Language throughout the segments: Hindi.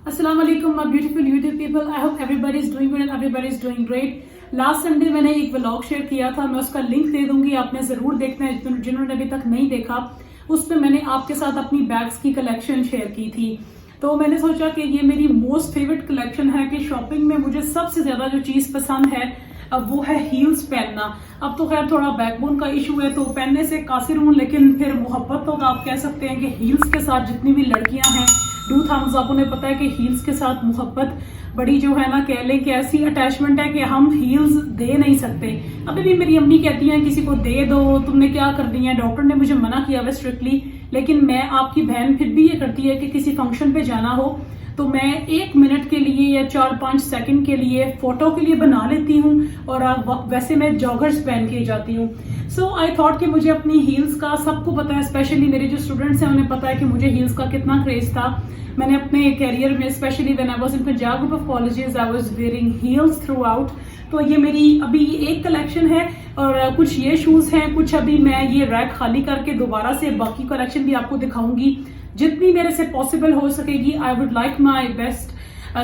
Assalamu alaikum my beautiful YouTube people. I hope everybody is doing good and everybody is doing great. Last Sunday मैंने एक व्लॉग शेयर किया था, मैं उसका लिंक दे दूंगी, आपने जरूर देखना है जिन्होंने अभी तक नहीं देखा। उस पर मैंने आपके साथ अपनी बैग्स की कलेक्शन शेयर की थी। तो मैंने सोचा कि ये मेरी मोस्ट फेवरेट कलेक्शन है कि शॉपिंग में मुझे सबसे ज्यादा जो चीज पसंद है अब वो है हील्स पहनना। अब तो खैर थोड़ा बैकबोन का इशू है तो पहनने से कासिर हूँ, लेकिन फिर मोहब्बत तो आप कह सकते हैं कि हील्स के साथ जितनी भी लड़कियां हैं डू थम्स अप, उन्हें पता है कि हील्स के साथ मोहब्बत बड़ी जो है ना, कह लें कि ऐसी अटैचमेंट है कि हम हील्स दे नहीं सकते। अभी भी मेरी अम्मी कहती हैं किसी को दे दो, तुमने क्या कर दिया है, डॉक्टर ने मुझे मना किया हुआ स्ट्रिक्टली, लेकिन मैं आपकी बहन फिर भी ये करती है कि किसी फंक्शन पे जाना हो तो मैं 1 मिनट के लिए या 4-5 सेकंड के लिए फोटो के लिए बना लेती हूँ और वैसे मैं जॉगर्स पहन के जाती हूँ। सो आई थॉट कि मुझे अपनी हील्स का, सबको पता है स्पेशली मेरे जो स्टूडेंट्स हैं उन्हें पता है कि मुझे हील्स का कितना क्रेज था। मैंने अपने कैरियर में specially when I was in Punjab group of colleges I was wearing heels through out. तो ये मेरी अभी एक कलेक्शन है और कुछ ये शूज हैं, कुछ अभी मैं ये रैक खाली करके दोबारा से बाकी कलेक्शन भी आपको दिखाऊंगी जितनी मेरे से पॉसिबल हो सकेगी। I would like my best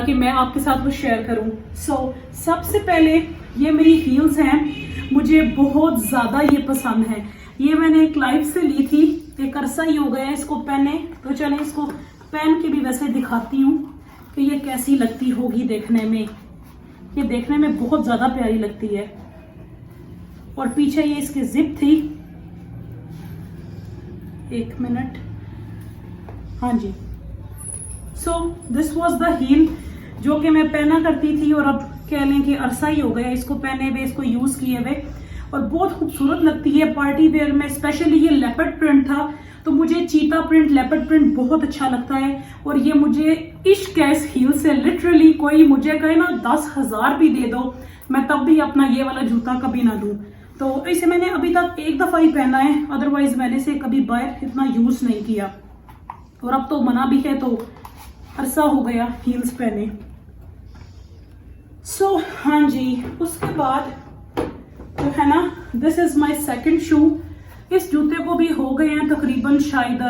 कि मैं आपके साथ वो शेयर करूं। सबसे पहले ये मेरी हील्स हैं, मुझे बहुत ज्यादा ये पसंद है। ये मैंने एक लाइव से ली थी, एक अरसा ही हो गया इसको पहने, तो चले इसको पहन के भी वैसे दिखाती हूँ कि ये कैसी लगती होगी देखने में। ये देखने में बहुत ज्यादा प्यारी लगती है और पीछे ये इसकी जिप थी। 1 मिनट, हाँ जी। So this was the heel जो कि मैं पहना करती थी और अब कह लें कि अरसा ही हो गया इसको पहने हुए, इसको यूज किए हुए, और बहुत खूबसूरत लगती है पार्टी वेयर में। स्पेशली ये लेपर्ड प्रिंट था तो मुझे चीता प्रिंट, लेपर्ड प्रिंट बहुत अच्छा लगता है और ये मुझे इश्क है इस हील से। लिटरली कोई मुझे कहे ना 10,000 भी दे दो, मैं तब भी अपना ये वाला जूता कभी ना दूं। तो इसे मैंने अभी तक एक दफा ही पहना है, अदरवाइज मैंने इसे कभी बाहर इतना यूज नहीं किया और अब तो मना भी है तो अरसा हो गया हील्स पहने। सो हाँ जी, उसके बाद जो है ना, दिस इज माय सेकंड शू। इस जूते को भी हो गए हैं तकरीबन शायद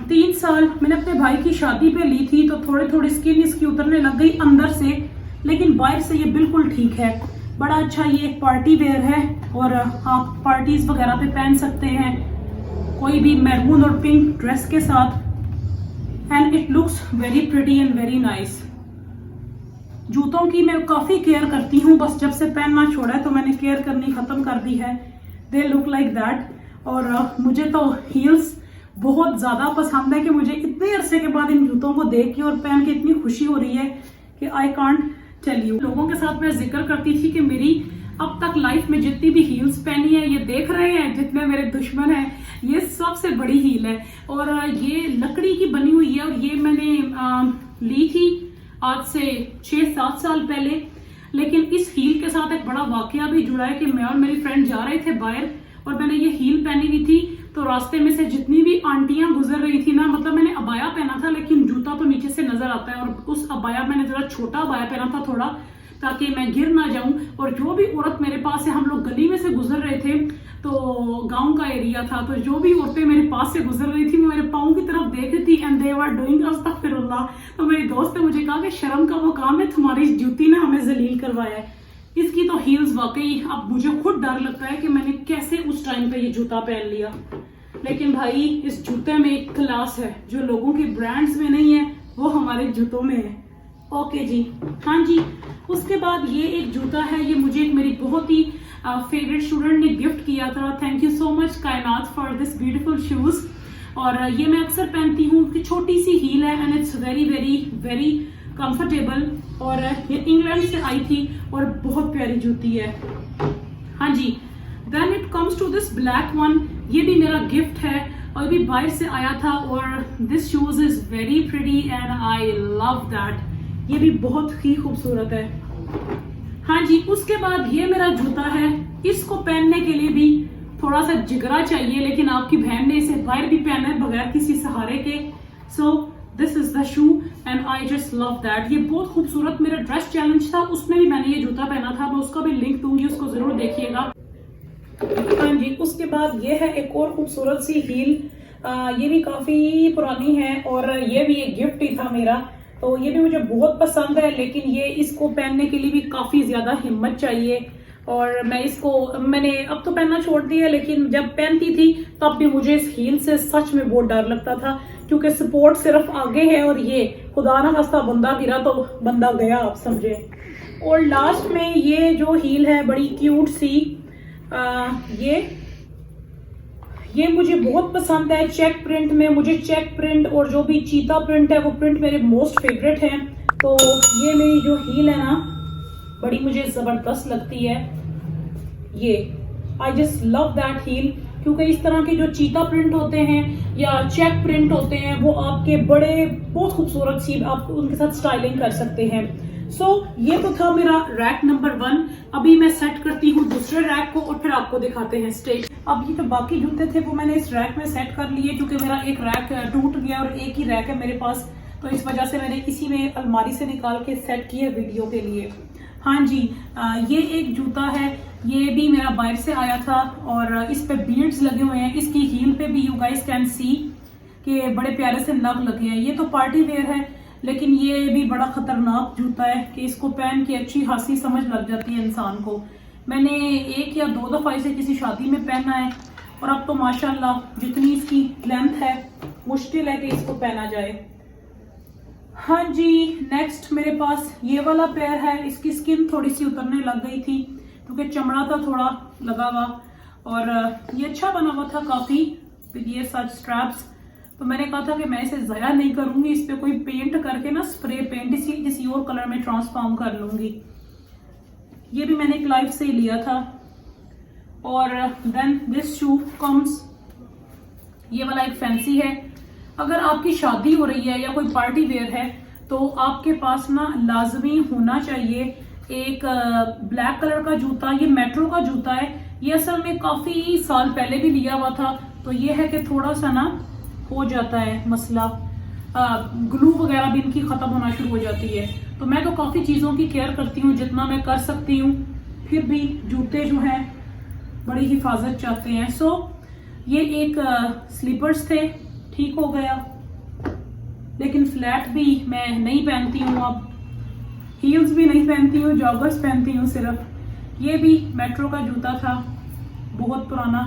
3 साल। मैंने अपने भाई की शादी पे ली थी तो थोड़ी थोड़ी स्किन इसकी उतरने लग गई अंदर से, लेकिन बाहर से ये बिल्कुल ठीक है। बड़ा अच्छा ये एक पार्टी वेयर है और आप पार्टीज वगैरह पे पहन सकते हैं कोई भी मैरून और पिंक ड्रेस के साथ, and it looks very pretty and very nice. जूतों की मैं काफी केयर करती हूँ, बस जब से पहनना छोड़ा है तो मैंने केयर करनी खत्म कर दी है। They look like that. और मुझे तो हील्स बहुत ज्यादा पसंद है कि मुझे इतने अरसे के बाद इन जूतों को देख के और पहन के इतनी खुशी हो रही है कि आई कांट टेल यू। लोगों के साथ मैं जिक्र करती थी कि मेरी अब तक लाइफ में जितनी भी हील्स पहनी है, ये देख रहे हैं जितने मेरे दुश्मन हैं, ये सबसे बड़ी हील है और ये लकड़ी की बनी हुई है और ये मैंने ली थी आज से 6-7 साल पहले। लेकिन इस हील के साथ एक बड़ा वाकया भी जुड़ा है कि मैं और मेरी फ्रेंड जा रहे थे बाहर और मैंने ये हील पहनी हुई थी तो रास्ते में से जितनी भी आंटियां गुजर रही थी ना, मतलब मैंने अबाया पहना था लेकिन जूता तो नीचे से नजर आता है और उस अबाया मैंने जरा छोटा अबाया पहना था थोड़ा, ताकि मैं गिर ना जाऊं। और जो भी औरत मेरे पास से, हम लोग गली में से गुजर रहे थे तो गांव का एरिया था, तो जो भी औरतें मेरे पास से गुजर रही थी वो मेरे पाँव की तरफ देख रही थी एंड दे वर डूइंग अस्तगफिरुल्लाह। तो मेरी दोस्त ने मुझे कहा कि शर्म का वो काम है, तुम्हारी जूती ने हमें जलील करवाया है। इसकी तो हील्स वाकई अब मुझे खुद डर लगता है कि मैंने कैसे उस टाइम पे ये जूता पहन लिया, लेकिन भाई इस जूते में एक क्लास है जो लोगों के ब्रांड्स में नहीं है, वो हमारे जूतों में है। ओके जी, हाँ जी। उसके बाद ये एक जूता है, ये मुझे एक मेरी बहुत ही फेवरेट स्टूडेंट ने गिफ्ट किया था। थैंक यू सो मच कायनात फॉर दिस ब्यूटीफुल शूज। और ये मैं अक्सर पहनती हूँ कि छोटी सी हील है and it's very very very comfortable और ये इंग्लैंड से आई थी और बहुत प्यारी जूती है। हाँ जी। Then it comes to this black one, ये भी मेरा गिफ्ट है और भी बाहर से आया था और this shoes is very pretty and I love that. ये भी बहुत ही खूबसूरत है। हाँ जी। उसके बाद ये मेरा जूता है, इसको पहनने के लिए भी थोड़ा सा जिगरा चाहिए, लेकिन आपकी बहन ने इसे बाहर भी पहना है बगैर किसी सहारे के। So this is the shoe and I just love that. ये बहुत खूबसूरत मेरा ड्रेस चैलेंज था, उसमें भी मैंने ये जूता पहना था, मैं उसका भी लिंक दूंगी, उसको जरूर देखिएगा। हाँ जी। उसके बाद ये है एक और खूबसूरत सी हील ये भी काफी पुरानी है और ये भी एक गिफ्ट ही था मेरा, तो ये भी मुझे बहुत पसंद है। लेकिन ये इसको पहनने के लिए भी काफी ज्यादा हिम्मत चाहिए और मैंने अब तो पहनना छोड़ दिया, लेकिन जब पहनती थी तब भी मुझे इस हील से सच में बहुत डर लगता था, क्योंकि सपोर्ट सिर्फ आगे है और ये खुदा ना खास्ता बंदा गिरा तो बंदा गया, आप समझे। और लास्ट में ये जो हील है बड़ी क्यूट सी, ये मुझे बहुत पसंद है चेक प्रिंट में। मुझे चेक प्रिंट और जो भी चीता प्रिंट है वो प्रिंट मेरे मोस्ट फेवरेट है। तो ये मेरी जो हील है ना बड़ी मुझे जबरदस्त लगती है। ये I just love that heel, क्योंकि इस तरह के जो चीता प्रिंट होते हैं या चेक प्रिंट होते हैं वो आपके बड़े बहुत खूबसूरत सी आप उनके साथ स्टाइलिंग कर सकते हैं। ये तो था मेरा रैक नंबर 1। अभी मैं सेट करती हूँ दूसरे रैक को और फिर आपको दिखाते हैं स्टेज। अब ये जो बाकी जूते थे वो मैंने इस रैक में सेट कर लिए, क्योंकि मेरा एक रैक टूट गया और एक ही रैक है मेरे पास, तो इस वजह से मैंने इसी में अलमारी से निकाल के सेट किए वीडियो के लिए। हाँ जी, ये एक जूता है, ये भी मेरा बाहर से आया था और इस पे बीड्स लगे हुए हैं। इसकी हील पे भी यू गाइस कैन सी कि बड़े प्यारे से नग लगे हैं। ये तो पार्टी वेयर है, लेकिन ये भी बड़ा खतरनाक जूता है कि इसको पहन के अच्छी खासी समझ लग जाती है इंसान को। मैंने 1 या 2 दफा इसे किसी शादी में पहना है और अब तो माशाल्लाह जितनी इसकी लेंथ है मुश्किल है कि इसको पहना जाए। हाँ जी, नेक्स्ट मेरे पास ये वाला पैर है। इसकी स्किन थोड़ी सी उतरने लग गई थी क्योंकि चमड़ा था थोड़ा लगा हुआ, और ये अच्छा बना हुआ था काफी, ये सच स्ट्रैप्स। तो मैंने कहा था कि मैं इसे ज़ाया नहीं करूंगी, इस पे कोई पेंट करके ना स्प्रे पेंट किसी और कलर में ट्रांसफॉर्म कर लूंगी। ये भी मैंने क्लाइव से ही लिया था। और देन दिस शू कम्स, ये वाला एक फैंसी है। अगर आपकी शादी हो रही है या कोई पार्टी वेयर है तो आपके पास ना लाजमी होना चाहिए एक ब्लैक कलर का जूता। ये मेट्रो का जूता है, ये असल में काफी साल पहले भी लिया हुआ था, तो ये है कि थोड़ा सा ना हो जाता है मसला, ग्लू वगैरह भी इनकी खत्म होना शुरू हो जाती है। तो मैं तो काफी चीजों की केयर करती हूँ जितना मैं कर सकती हूँ, फिर भी जूते जो हैं बड़ी हिफाजत चाहते हैं। ये एक स्लीपर्स थे, ठीक हो गया, लेकिन फ्लैट भी मैं नहीं पहनती हूँ, अब हील्स भी नहीं पहनती हूँ, जॉगर्स पहनती हूँ सिर्फ। ये भी मेट्रो का जूता था, बहुत पुराना,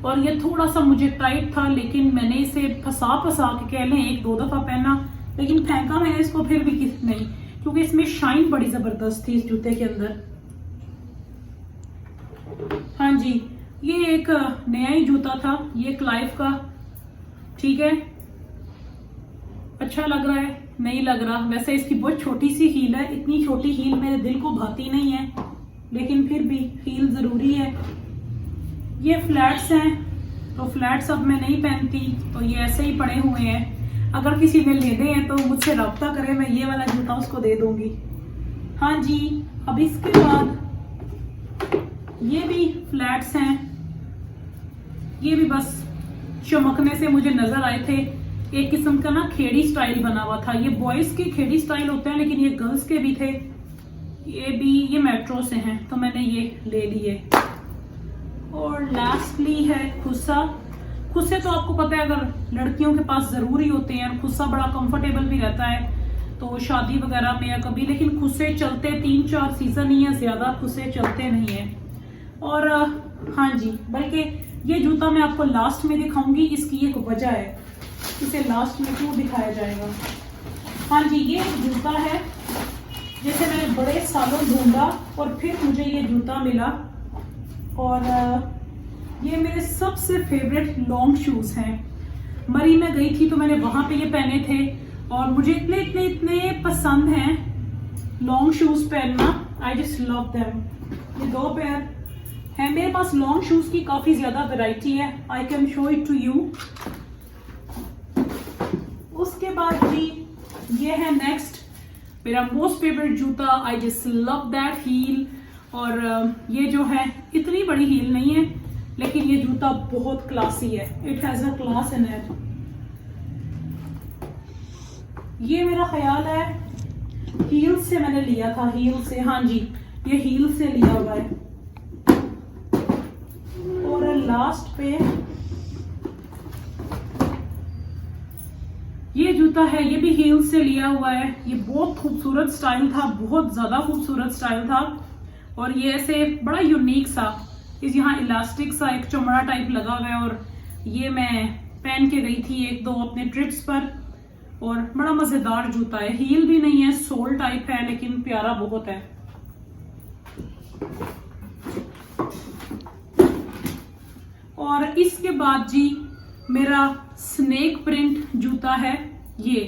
और ये थोड़ा सा मुझे टाइट था, लेकिन मैंने इसे फंसा के कह लें 1-2 दफा पहना, लेकिन फेंका मैंने इसको फिर भी नहीं, क्योंकि इसमें शाइन बड़ी जबरदस्त थी इस जूते के अंदर। हाँ जी, ये एक नया ही जूता था, ये क्लाइव का, ठीक है, अच्छा लग रहा है, नहीं लग रहा। वैसे इसकी बहुत छोटी सी हील है, इतनी छोटी हील मेरे दिल को भाती नहीं है, लेकिन फिर भी हील जरूरी है। ये फ्लैट्स हैं, तो फ्लैट्स अब मैं नहीं पहनती, तो ये ऐसे ही पड़े हुए हैं। अगर किसी ने लेने हैं तो मुझसे रब्ता करे, मैं ये वाला जूता उसको दे दूंगी। हाँ जी, अब इसके बाद ये भी फ्लैट्स हैं, ये भी बस चमकने से मुझे नजर आए थे। एक किस्म का ना खेड़ी स्टाइल बना हुआ था, ये बॉयज के खेड़ी स्टाइल होते हैं, लेकिन ये गर्ल्स के भी थे। ये मेट्रो से हैं, तो मैंने ये ले लिए। और लास्टली है खुस्सा। खुस्से तो आपको पता है अगर लड़कियों के पास जरूरी होते हैं, खुस्सा बड़ा कंफर्टेबल भी रहता है, तो शादी वगैरह में या कभी, लेकिन खुस्से चलते 3-4 सीजन ही है, ज्यादा खुस्से चलते नहीं है। और हाँ जी, बल्कि ये जूता मैं आपको लास्ट में दिखाऊंगी, इसकी एक वजह है, इसे लास्ट में क्यों दिखाया जाएगा। हाँ जी, ये जूता है जैसे मैंने बड़े सालों ढूंढा और फिर मुझे ये जूता मिला, और ये मेरे सबसे फेवरेट लॉन्ग शूज हैं। मरी में गई थी तो मैंने वहां पे ये पहने थे, और मुझे इतने इतने इतने पसंद हैं लॉन्ग शूज पहनना, आई जस्ट लव देम। ये 2 पेयर है मेरे पास। लॉन्ग शूज की काफी ज्यादा वैरायटी है, I can show it to you. उसके बाद भी ये है नेक्स्ट मेरा मोस्ट फेवरेट जूता, I just love that heel. और ये जो है इतनी बड़ी हील नहीं है, लेकिन ये जूता बहुत क्लासी है, it has a class in it. ये मेरा ख्याल है हील से मैंने लिया था, हील से, हाँ जी, ये हील से लिया हुआ है। और लास्ट पे जूता है, ये भी हील से लिया हुआ है। ये बहुत खूबसूरत स्टाइल था, बहुत ज्यादा खूबसूरत स्टाइल था। और ये ऐसे बड़ा यूनिक सा, इस यहाँ इलास्टिक सा एक चमड़ा टाइप लगा हुआ है। और ये मैं पहन के गई थी एक दो अपने ट्रिप्स पर, और बड़ा मजेदार जूता है। हील भी नहीं है, सोल टाइप है, लेकिन प्यारा बहुत है। और इसके बाद जी मेरा स्नेक प्रिंट जूता है। ये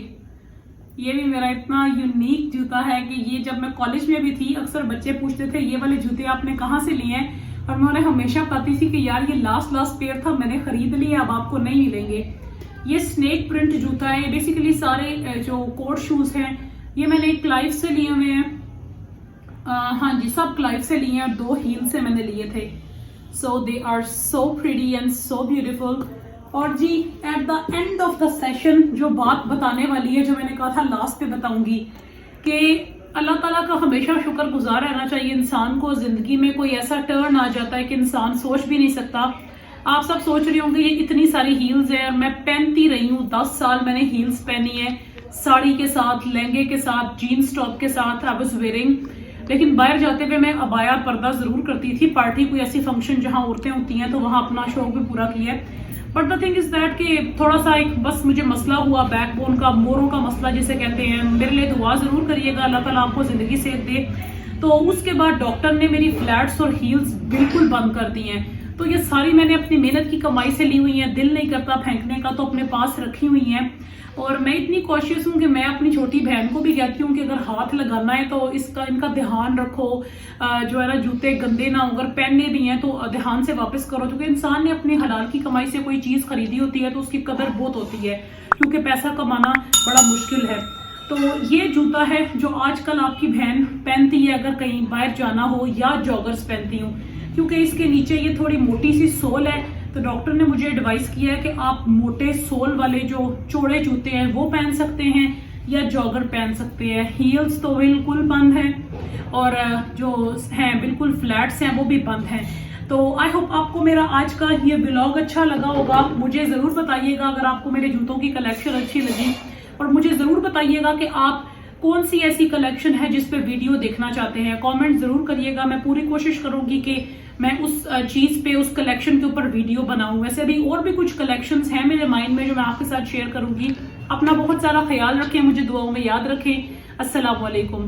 भी मेरा इतना यूनिक जूता है कि ये जब मैं कॉलेज में भी थी, अक्सर बच्चे पूछते थे ये वाले जूते आपने कहाँ से लिए हैं, और मैं उन्हें हमेशा कहती थी कि यार ये लास्ट पेयर था, मैंने खरीद लिया, अब आपको नहीं मिलेंगे। ये स्नेक प्रिंट जूता है। बेसिकली सारे जो कोट शूज हैं ये मैंने क्लाइव से लिए हुए हैं। हाँ जी, सब क्लाइव से लिए हैं, 2 हील से मैंने लिए थे। So they are so pretty and so beautiful. और जी at the end of the session जो बात बताने वाली है, जो मैंने कहा था लास्ट पे बताऊंगी, कि अल्लाह ताला का हमेशा शुक्रगुजार रहना चाहिए इंसान को। जिंदगी में कोई ऐसा टर्न आ जाता है कि इंसान सोच भी नहीं सकता। आप सब सोच रहे होंगे ये इतनी सारी हील्स है, और मैं पहनती रही हूँ 10 साल मैंने हील्स पहनी है, साड़ी के साथ, लहंगे के साथ, जीन्स टॉप के साथ आई वाज वेयरिंग। लेकिन बाहर जाते हुए मैं अबाया पर्दा जरूर करती थी। पार्टी कोई ऐसी फंक्शन जहाँ औरतें होती हैं तो वहां अपना शौक भी पूरा किया है। But the thing is that कि थोड़ा सा एक बस मुझे मसला हुआ बैकबोन का, मोरों का मसला जिसे कहते हैं। मेरे लिए दुआ जरूर करिएगा, अल्लाह ताला आपको जिंदगी सेहत दे। तो उसके बाद डॉक्टर ने मेरी फ्लैट्स और हील्स बिल्कुल बंद कर दी हैं। तो ये सारी मैंने अपनी मेहनत की कमाई से ली हुई हैं, दिल नहीं करता फेंकने का, तो अपने पास रखी हुई हैं। और मैं इतनी कॉशियस हूँ कि मैं अपनी छोटी बहन को भी कहती हूँ कि अगर हाथ लगाना है तो इनका ध्यान रखो, जो है ना जूते गंदे ना हो, अगर पहनने भी हैं तो ध्यान से वापस करो, क्योंकि इंसान ने अपनी हलाल की कमाई से कोई चीज खरीदी होती है तो उसकी कदर बहुत होती है, क्योंकि पैसा कमाना बड़ा मुश्किल है। तो ये जूता है जो आजकल आपकी बहन पहनती है अगर कहीं बाहर जाना हो, या जॉगर्स पहनती हूँ, क्योंकि इसके नीचे ये थोड़ी मोटी सी सोल है। तो डॉक्टर ने मुझे एडवाइस किया है कि आप मोटे सोल वाले जो चौड़े जूते हैं वो पहन सकते हैं, या जॉगर पहन सकते हैं। हील्स तो बिल्कुल बंद है, और जो हैं बिल्कुल फ्लैट्स हैं वो भी बंद हैं। तो आई होप आपको मेरा आज का ये ब्लॉग अच्छा लगा होगा। मुझे जरूर बताइएगा अगर आपको मेरे जूतों की कलेक्शन अच्छी लगी, और मुझे जरूर बताइएगा कि आप कौन सी ऐसी कलेक्शन है जिस पे वीडियो देखना चाहते हैं। कमेंट जरूर करिएगा, मैं पूरी कोशिश करूंगी कि मैं उस चीज पे, उस कलेक्शन के ऊपर वीडियो बनाऊं। वैसे भी और भी कुछ कलेक्शंस हैं मेरे माइंड में जो मैं आपके साथ शेयर करूंगी। अपना बहुत सारा ख्याल रखें, मुझे दुआओं में याद रखें। अस्सलाम वालेकुम।